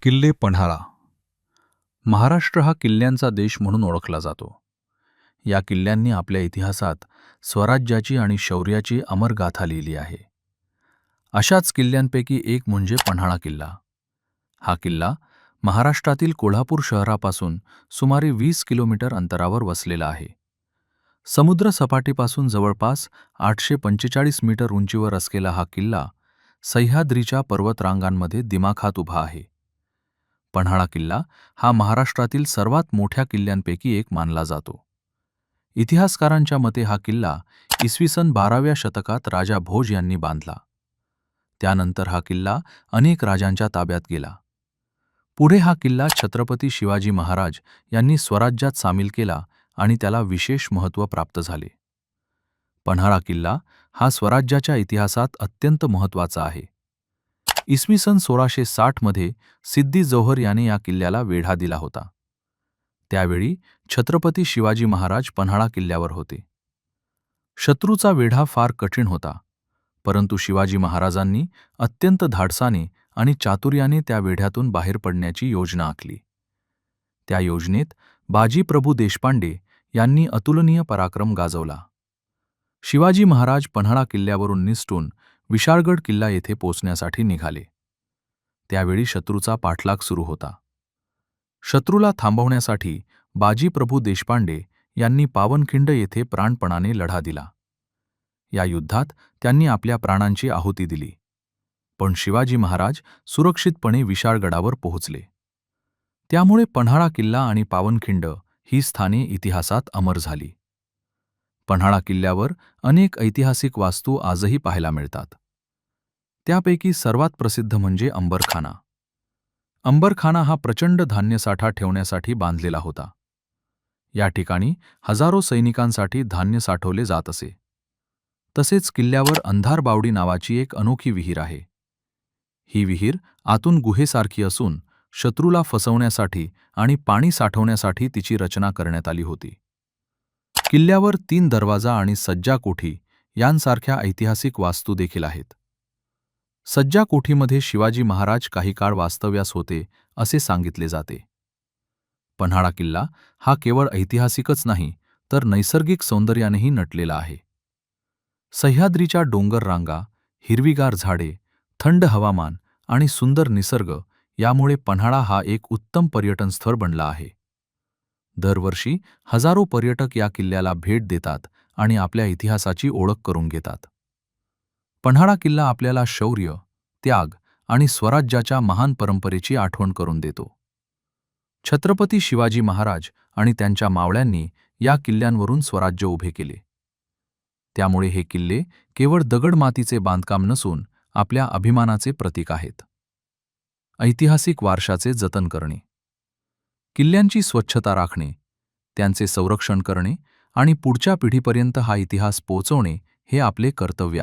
किल्ले पन्हाळा. महाराष्ट्र हा किल्ल्यांचा देश म्हणून ओळखला जातो. या किल्ल्यांनी आपल्या इतिहासात स्वराज्याची आणि शौर्याची अमर गाथा लिहिली आहे. अशाच किल्ल्यांपैकी एक म्हणजे पन्हाळा किल्ला. हा किल्ला महाराष्ट्रातील कोल्हापूर शहरापासून सुमारे 20 किलोमीटर अंतरावर वसलेला आहे. समुद्र सपाटीपासून जवळपास 845 मीटर उंचीवर असलेला हा किल्ला सह्याद्रीच्या पर्वतरांगांमध्ये दिमाखात उभा आहे. पन्हाळा किल्ला हा महाराष्ट्रातील सर्वात मोठ्या किल्ल्यांपैकी एक मानला जातो. इतिहासकारांच्या मते हा किल्ला इसवी सन 12व्या शतकात राजा भोज यांनी बांधला. त्यानंतर हा किल्ला अनेक राजांच्या ताब्यात गेला. पुढे हा किल्ला छत्रपती शिवाजी महाराज यांनी स्वराज्यात सामील केला आणि त्याला विशेष महत्त्व प्राप्त झाले. पन्हाळा किल्ला हा स्वराज्याच्या इतिहासात अत्यंत महत्त्वाचा आहे. इसवी सन 1660 मध्ये सिद्दी जोहर याने या किल्ल्याला वेढा दिला होता. त्यावेळी छत्रपती शिवाजी महाराज पन्हाळा किल्ल्यावर होते. शत्रूचा वेढा फार कठीण होता, परंतु शिवाजी महाराजांनी अत्यंत धाडसाने आणि चातुर्याने त्या वेढ्यातून बाहेर पडण्याची योजना आखली. त्या योजनेत बाजी प्रभू देशपांडे यांनी अतुलनीय पराक्रम गाजवला. शिवाजी महाराज पन्हाळा किल्ल्यावरून निसटून विशाळगड किल्ला येथे पोचण्यासाठी निघाले. त्यावेळी शत्रूचा पाठलाग सुरू होता. शत्रूला थांबवण्यासाठी बाजी प्रभू देशपांडे यांनी पावनखिंड येथे प्राणपणाने लढा दिला. या युद्धात त्यांनी आपल्या प्राणांची आहुती दिली, पण शिवाजी महाराज सुरक्षितपणे विशाळगडावर पोहोचले. त्यामुळे पन्हाळा किल्ला आणि पावनखिंड ही स्थाने इतिहासात अमर झाली. पन्हाळा किल्ल्यावर अनेक ऐतिहासिक वास्तू आजही पाहायला मिळतात. त्यापैकी सर्वात प्रसिद्ध म्हणजे अंबरखाना. अंबरखाना हा प्रचंड धान्यसाठा ठेवण्यासाठी बांधलेला होता. या ठिकाणी हजारो सैनिकांसाठी धान्य साठवले जात असे. तसेच किल्ल्यावर अंधार बावडी नावाची एक अनोखी विहीर आहे. ही विहीर आतून गुहेसारखी असून शत्रूला फसवण्यासाठी आणि पाणी साठवण्यासाठी तिची रचना करण्यात आली होती. किल्ल्यावर 3 दरवाजा आणि सज्जा कोठी यांसारख्या ऐतिहासिक वास्तू देखील आहेत. सज्जा कोठीमध्ये शिवाजी महाराज काही काळ वास्तव्यास होते असे सांगितले जाते. पन्हाळा किल्ला हा केवळ ऐतिहासिकच नाही तर नैसर्गिक सौंदर्यानेही नटलेला आहे. सह्याद्रीच्या डोंगर रांगा, हिरवीगार झाडे, थंड हवामान आणि सुंदर निसर्ग यामुळे पन्हाळा हा एक उत्तम पर्यटन स्थळ बनला आहे. दरवर्षी हजारो पर्यटक या किल्ल्याला भेट देतात आणि आपल्या इतिहासाची ओळख करून घेतात. पन्हाळा किल्ला आपल्याला शौर्य, त्याग आणि स्वराज्याच्या महान परंपरेची आठवण करून देतो. छत्रपती शिवाजी महाराज आणि त्यांच्या मावळ्यांनी या किल्ल्यांवरून स्वराज्य उभे केले. त्यामुळे हे किल्ले केवळ दगडमातीचे बांधकाम नसून आपल्या अभिमानाचे प्रतीक आहेत. ऐतिहासिक वारशाचे जतन करणे, किल्ल्यांची स्वच्छता राखणे, त्यांचे संरक्षण करणे आणि पुढच्या पिढीपर्यंत हा इतिहास पोहोचवणे हे आपले कर्तव्य आहे.